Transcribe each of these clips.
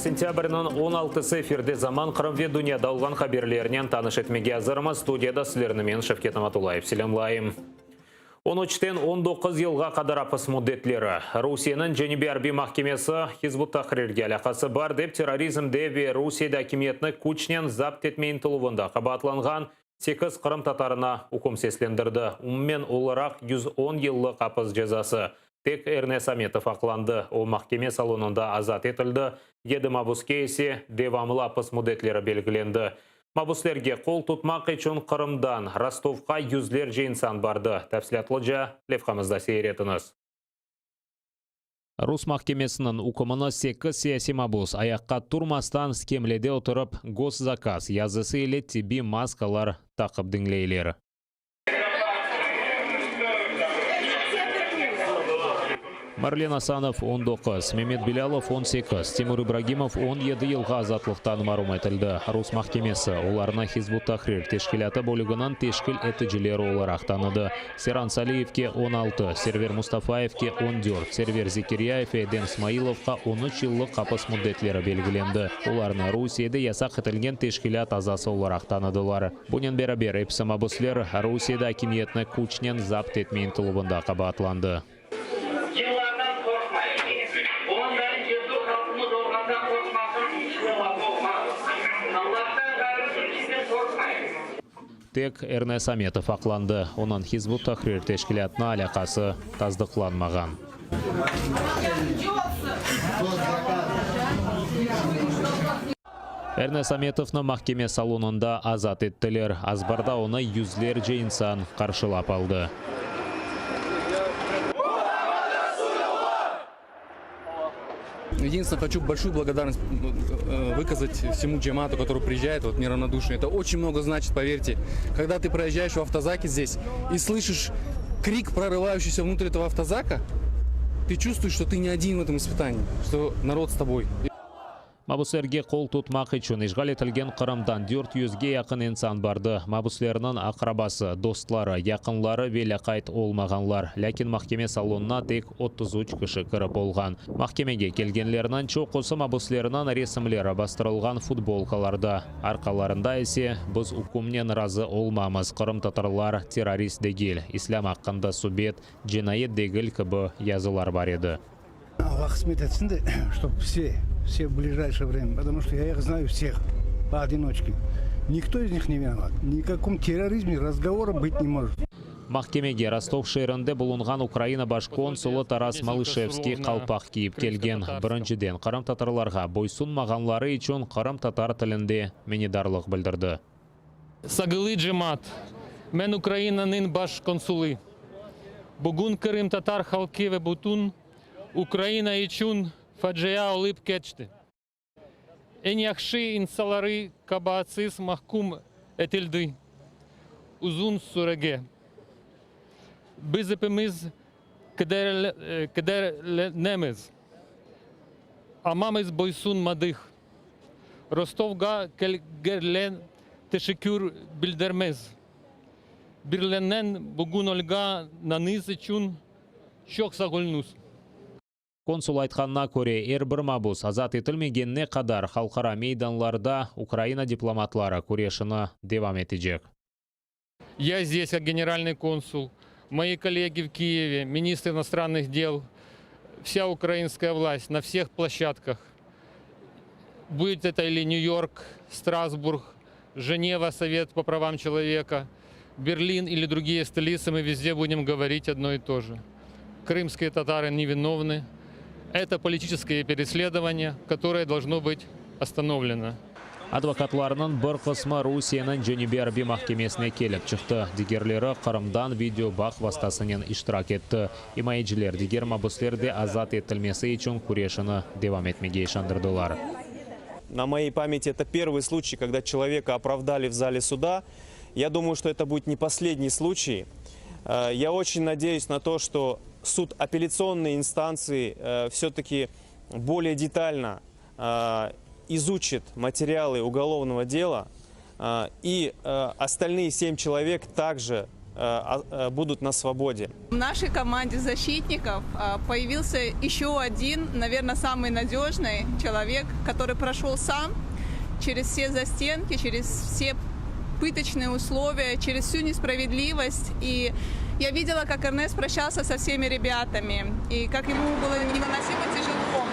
Сентябрьнын 16 эфирде заман Қырымве дүнияда олған хаберлерінен таныш етмеге азырымыз студияда сілерінімен Шевкет Аматулаев селемлайым. 13-тен 19 елға қадар апыс мұдетлері. Русияның Женебе Арби махкемесі Хизбут Тахрирге алақасы бар деп терроризмде ве Русияда акимиетні күчнен запт етмейін тұлывында қабатланған 8 Қырым татарына үкім сеслендірді. Уммен оларақ 110 еллық апыс жазасы. Тек Эрнес Аметов ақланды. О махкеме салонында азат етілді. Еді мабуске есе девамлы апыс мұдетлері белгіленді. Мабуслерге қол тұтмақ үшін Қырымдан Ростовқа жүзлерже инсан барды. Тәпсілетліжа левқамызда сейретіңіз. Рус махкемесінің үкіміні 8 сияси мабус аяққа турмастан скемледе отырып госзаказ язысы еле тебе маскалар тақып діңлейлері. Марлен Асанов 19, Мемет Белялов 18, Тимур Ибрагимов 17 елға азатлықтан марум етілді. Рус махкемесі оларына Хизбут Тахрир тешкіляты бөлігінен тешкіл әтіжілері олар ақтаныды. Серан Салиевке 16, Сервер Мустафаевке 14, Сервер Зекирияев Эден Смаиловқа 13 жыллық қапыс мұдетлері белгіленді. Оларына Русияда ясақ етілген тешкілят азасы олар ақтаныдылар. Бұнен бері эпсі мабуслер Русияда акимиетні күчнен запт етмейін тұлыбында қабатланды. Тек Эрнес Аметов ақланды. Онан Хизбут Тахрир тешкілятына алақасы таздықланмаған. Эрнес Аметовны махкеме салонында азат еттілер. Азбарда оны жүзлерже инсан қаршылап алды. Единственное, хочу большую благодарность выказать всему джамату, который приезжает, вот неравнодушный. Это очень много значит, поверьте. Когда ты проезжаешь в автозаке здесь и слышишь крик, прорывающийся внутрь этого автозака, ты чувствуешь, что ты не один в этом испытании, что народ с тобой. Мабуслерге қол тұтмақ үшін ишғал етілген Қырымдан 400-ге яқын инсан барды. Мабуслерінің ақрабасы, достлары, яқынлары велі қайт олмағанлар. Ләкин махкеме салонына тек 33 кіші кіріп болған. Махкемеге келгенлерінің чоқысы мабуслерінің ресімлері бастырылған футболкаларда. Арқаларында есе біз үкімнен разы олмамыз. Қырым татарлар террорист дегел, ислам аққында субет, жинайет дегіл кібі язылар бар еді. Чтобы все в ближайшее время, потому что я их знаю всех поодиночке. Никто из них не виноват. Ни о каком терроризме разговора быть не может. Махкемеге Ростов шерінде бұлынған Украина баш консулы Тарас Малышевский қалпақ киіп келген. Біріншіден Қырым татарларға бойсунмағанлары үшін Қырым татар тілінде менедарлық білдірді. Сагылы джемат, мен Украинаның баш консулы. Бүгін Қырым татар халкеве бутун Украина için facia olup geçti. En yakşı insanları kabahatsiz mahkum edildi. Uzun sürege. Biz hepimiz kederlenemiz. Ama biz boysunmadık. Rostov'a gelen teşekkür bildirmez. Birlenen bugün olganınız için çok sağ olunuz. Консул айтқанына көре, бір мабус азат етілмегенне қадар халқара мейданларда Украина дипломатлары көрешіні девам етежек. Я здесь как генеральный консул, мои коллеги в Киеве, министр иностранных дел, вся украинская власть на всех площадках. Будет это или Нью-Йорк, Страсбург, Женева, Совет по правам человека, Берлин или другие столицы, мы везде будем говорить одно и то же. Крымские татары невиновны. Это политическое преследование, которое должно быть остановлено. Адвокатларының бір қысмы Русияның Женебе Арби махкемесіне келіп шықты. Дигерлері Қырымдан видеобақ вастасының иштирак етті. Имайджілер дигер мабуслерде азат етілмесі үшін күрешіні девам етмеге ишандырдылар. На моей памяти это первый случай, когда человека оправдали в зале суда. Я думаю, что это будет не последний случай. Я очень надеюсь на то, что суд апелляционной инстанции все-таки более детально изучит материалы уголовного дела, и остальные 7 человек также будут на свободе. В нашей команде защитников появился еще один, наверное, самый надежный человек, который прошел сам через все застенки, через все пыточные условия, через всю несправедливость. И я видела, как Эрнест прощался со всеми ребятами, и как ему было невыносимо тяжело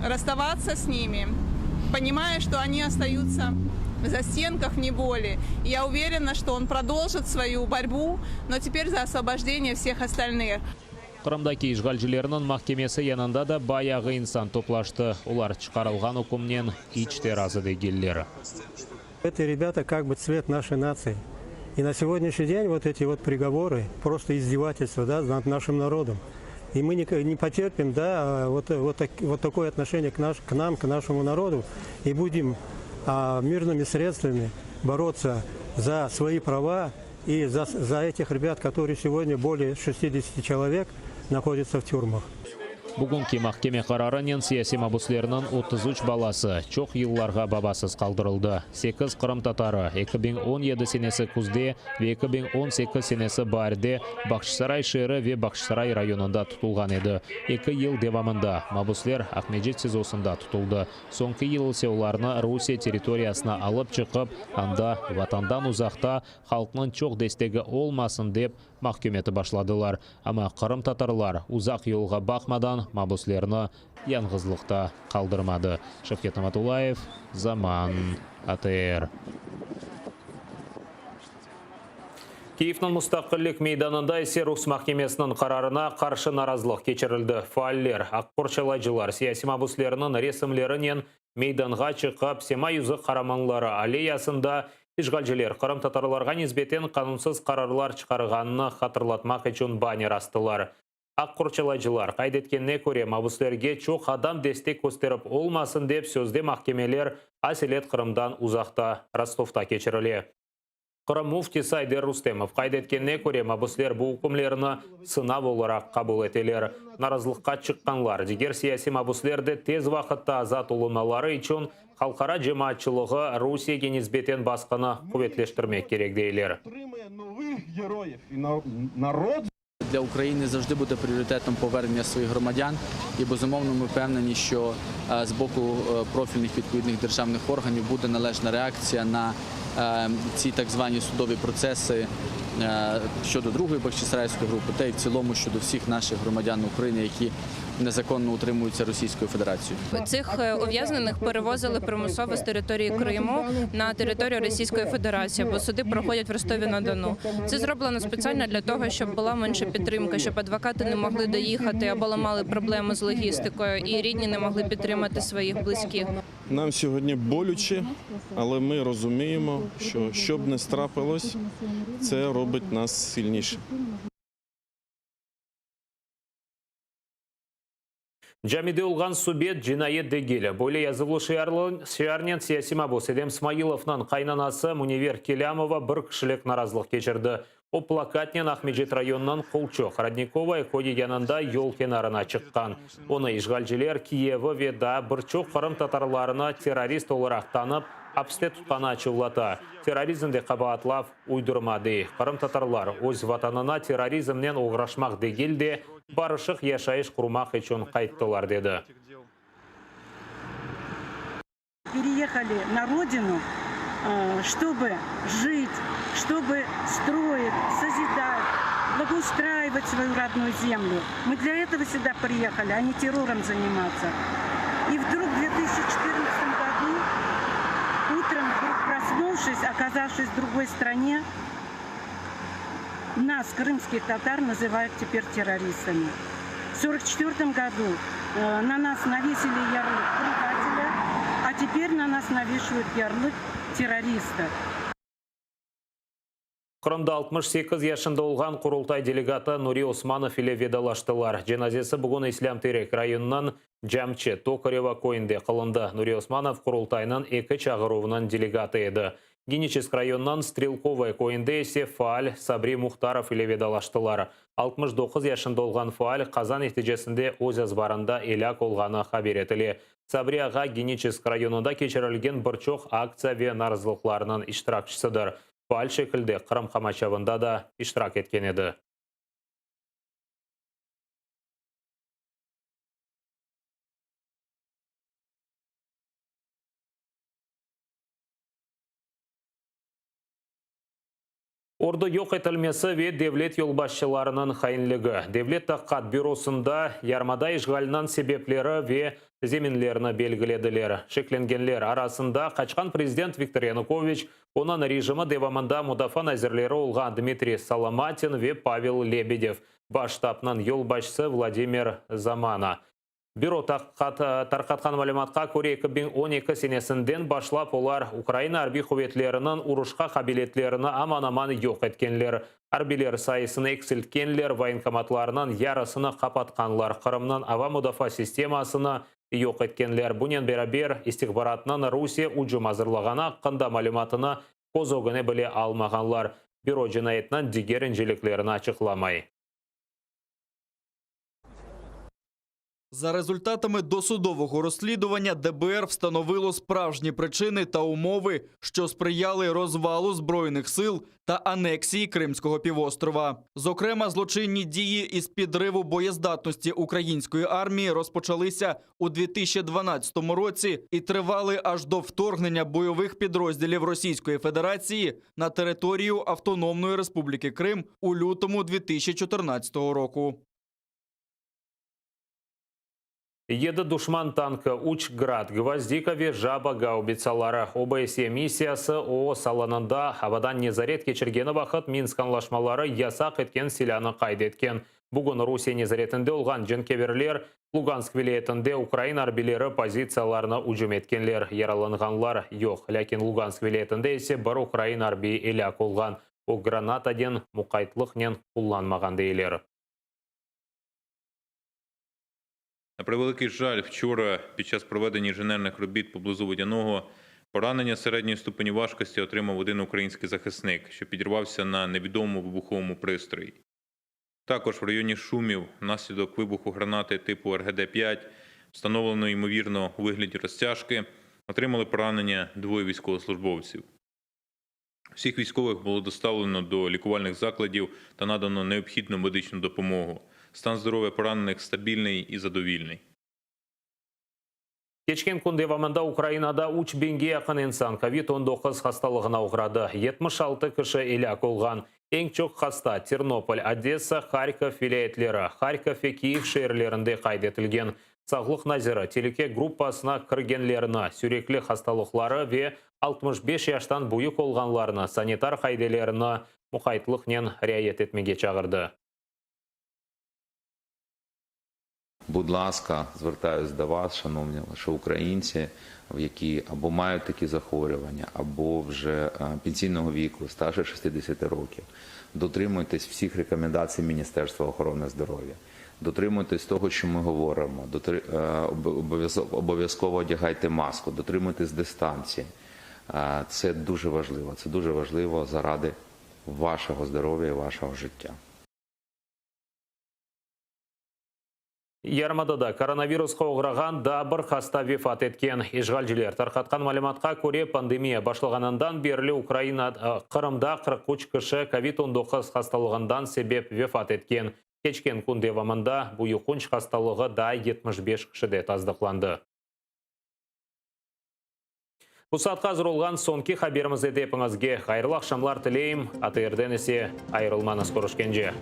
расставаться с ними, понимая, что они остаются в застенках в неволе. И я уверена, что он продолжит свою борьбу, но теперь за освобождение всех остальных. Қырымдаки işgalcilerinin mahkemesi yanında da bayağı insan toplashты. Ular çıkarılgan hukumnen içte razı değiller. Это ребята как бы цвет нашей нации. И на сегодняшний день вот эти вот приговоры, просто издевательство, да, над нашим народом. И мы не потерпим, да, вот такое отношение к нам, к нашему народу. И будем мирными средствами бороться за свои права и за этих ребят, которые сегодня более 60 человек находятся в тюрьмах. Бүгінгі mahkeme kararının siyasi mabuslerinin 33 balası çok yıllarga babasız kaldırıldı. 8 Kırım Tatarı 2017 senesi kuzde ve 2018 senesi barde Bakşsaray şehri ve Bakşsaray rayonunda tutulgan edi. 2 yıl devamında mabusler Ahmedjet sizosunda tutuldu. Soңғы yıl ise ularını Rusiya territoriyasına alıp çıkıp, anda vatandan uzakta halkının çok destegi olmasın dep mahkemeti başladılar. Ama Kırım Tatarlar uzak yolga bakmadan mabuslerini yalnızlıkta kaldırmadı. Şevket Amatulayev, Zaman, ATR. Kiyev'nin Müstakillik meydanında ise Rus mahkemesinin kararına karşı narazılıq geçirildi. Faaller, akkorçalaycılar, siyasi mabuslerinin resimlerinin meydanға çıkıp Sema yüzü Karamanları aleyasında işgalciler Kırım Tatarlarga nisbeten kanunsuz kararlar çıkarганını hatırlatmak için banner astılar. Akkorçalaycılar kaydetkenine göre mabuslerge çok adam destek gösterip olmasın dep sözde mahkemeler Aselet Kırım'dan uzakta Rostov'ta geçirili. Kırım muftisi Ayder Rustemov kaydetkenine göre mabusler bu hükümlerini sınav olarak kabul eteler. Narazılıkka çıkkanlar diğer siyasi mabuslerdi tez vakitte azat olunmaları için halkara cemaatçılığı Rusiyaga nisbeten baskını kuvvetleştirmek gerek deyler. Для України завжди буде пріоритетом повернення своїх громадян і, безумовно, ми впевнені, що з боку профільних відповідних державних органів буде належна реакція на ці так звані судові процеси щодо другої Бахчисарайської групи та й в цілому щодо всіх наших громадян України, які незаконно утримуються Російською Федерацією. Цих ув'язнених перевозили примусово з території Криму на територію Російської Федерації, бо суди проходять в Ростові-на-Дону. Це зроблено спеціально для того, щоб була менша підтримка, щоб адвокати не могли доїхати або мали проблеми з логістикою і рідні не могли підтримати своїх близьких. Нам сьогодні болюче, але ми розуміємо, що б не трапилось, це робить нас сильніше. Жамиде улган субет жинайет дегелі. Более язывлы шиарнен саяси мабус Эдем Смаиловнан кайнанасы Мунивер Келямова бір кішілік наразылық кешірді. О плакатнен Ахмеджет районынан Қолчоқ, Родникова Эходи янында yol kenarına çıkkan. Оны işgalciler Киеві веда бірчоқ Қырым татарларына террорист olarak tanıp, hapiste tutqаны açıqlata. Terrorizmde qabatlaf uydurmadı. Қырым татарлар өз vatanına terrorizmden uğraşmaq degildi, barışıq yaşayış kurmaq için qayttılar dedi. Переехали на родину, чтобы жить, чтобы строить, созидать, благоустраивать свою родную землю. Мы для этого сюда приехали, а не террором заниматься. И вдруг в 2014 году, утром вдруг проснувшись, оказавшись в другой стране, нас, крымских татар, называют теперь террористами. В 1944 году на нас навесили ярлык предателя, а теперь на нас навешивают ярлык террориста. Қырымда 68 yaşında olған құрылтай делегаты Нури Османов ile ведалаштылар. Женазесі бүгін Ислам Терек районынан Жамчы Токарева койынде қылынды. Нури Османов құрылтайынан 2 чағыруынан делегаты еді. Геническ районынан Стрелковай койынде есе фаал Сабри Мухтаров ile ведалаштылар. 69 yaşında olған фаал қазан нәтижесінде өз азбарында елак олғаны хабер етілі. Сабри аға Геническ районында кешірілген бірчоқ акция ве наразылықларының иштиракчысыдыр. Пал шекілді Қырым қамачавында да иштирак еткен еді. Орды yok etilmesi ve devlet yolbaşçılarının hainligi. Devlet Taqqat bürosunda yarmada işgalinin sebepleri ve zeminlerini belgilediler. Şeklengenler arasında kaçkan prezident Viktor Yanukovich, onun rejimi devamında mudafaa nazirleri olgan Dmitry Salamatin ve Pavel Lebedev, baş штабının yolbaşçısı Vladimir Zamana. Büro tarqatқан malumatqa ko'ra 2012 senesinden başlap olar Ukrayna harbiy kuvvetlerinin uruşqa qabiliyetlerini aman-aman yok etkenler. Harbiler sayısını eksiltkenler, voyinkomatlarının yarısını kapatkanlar, Kırım'nın hava müdafaa sistemasını yok etkenler. Bunun beraber istihbaratının Rusiya ucum hazırlagаны hakkında malumatını kozogını bile almaganlar. Büro cinayetinin diğer inceliklerini açıklamay. За результатами досудового розслідування ДБР встановило справжні причини та умови, що сприяли розвалу Збройних сил та анексії Кримського півострова. Зокрема, злочинні дії із підриву боєздатності української армії розпочалися у 2012 році і тривали аж до вторгнення бойових підрозділів Російської Федерації на територію Автономної Республіки Крим у лютому 2014 року. Еді душман танкы Уч-Град, Гвоздика ве Жаба гаубицалары. ОБСЕ миссиясы ООС салонында авадан незарет кечіргені вақыт Минск анлашмалары ясақ еткен селяны қайды еткен. Бүгін Русия незаретінде олған женкеверлер Луганск вилаетінде Украина арбилері позицияларына ұжым еткенлер. Яраланғанлар жоқ, ләкин Луганск вилаетінде есе бір Украина арбии еляк олған. О гранатаден мұқайтлықнен құлланмаған дейлер. На превеликий жаль, вчора під час проведення інженерних робіт поблизу Водяного поранення середньої ступені важкості отримав один український захисник, що підірвався на невідомому вибуховому пристрої. Також в районі Шумів внаслідок вибуху гранати типу РГД-5, встановленої, ймовірно, у вигляді розтяжки, отримали поранення двоє військовослужбовців. Всіх військових було доставлено до лікувальних закладів та надано необхідну медичну допомогу. Стан здоров'я поранених стабільний і задовільний. Кечкен күн девамында Украинада 3 бенге якын инсан COVID-19 хасталығына ұғырады. 76 кіші еляк олған. Ең чоқ хаста Тернополь, Одесса, Харьков вилаятлері, Харьков и Киев шehirlerінде қайдетілген. Сағлық назирі телеке группасына кіргенлеріні, сүреклі хасталықлары ве 65 яштан бұйық олғанларыны, санитар қайделеріні мұқайтлықнен ряет етмеге чағырды. Будь ласка, звертаюсь до вас, шановні лише українці, які або мають такі захворювання, або вже пенсійного віку, старше 60 років. Дотримуйтесь всіх рекомендацій Міністерства охорони здоров'я. Дотримуйтесь того, що ми говоримо. Обов'язково одягайте маску, дотримуйтесь дистанції. Це дуже важливо. Це дуже важливо заради вашого здоров'я і вашого життя. Ярмадада коронавирусқа оғыраған да бір хаста вефат еткен. Ишғалжілер тарқатқан малыматқа көре пандемия башлығанындан берлі Қырымда 43 кіші COVID-19 хасталығындан себеп вефат еткен. Кечкен күн девамында бұйықұнш хасталығы да 75 кішіде таздықланды. Бұсатқа зұрылған сонки хаберімізді депіңізге қайырлы ақшамлар тілейім, аты ерден есе айырылманыз көрішкенже.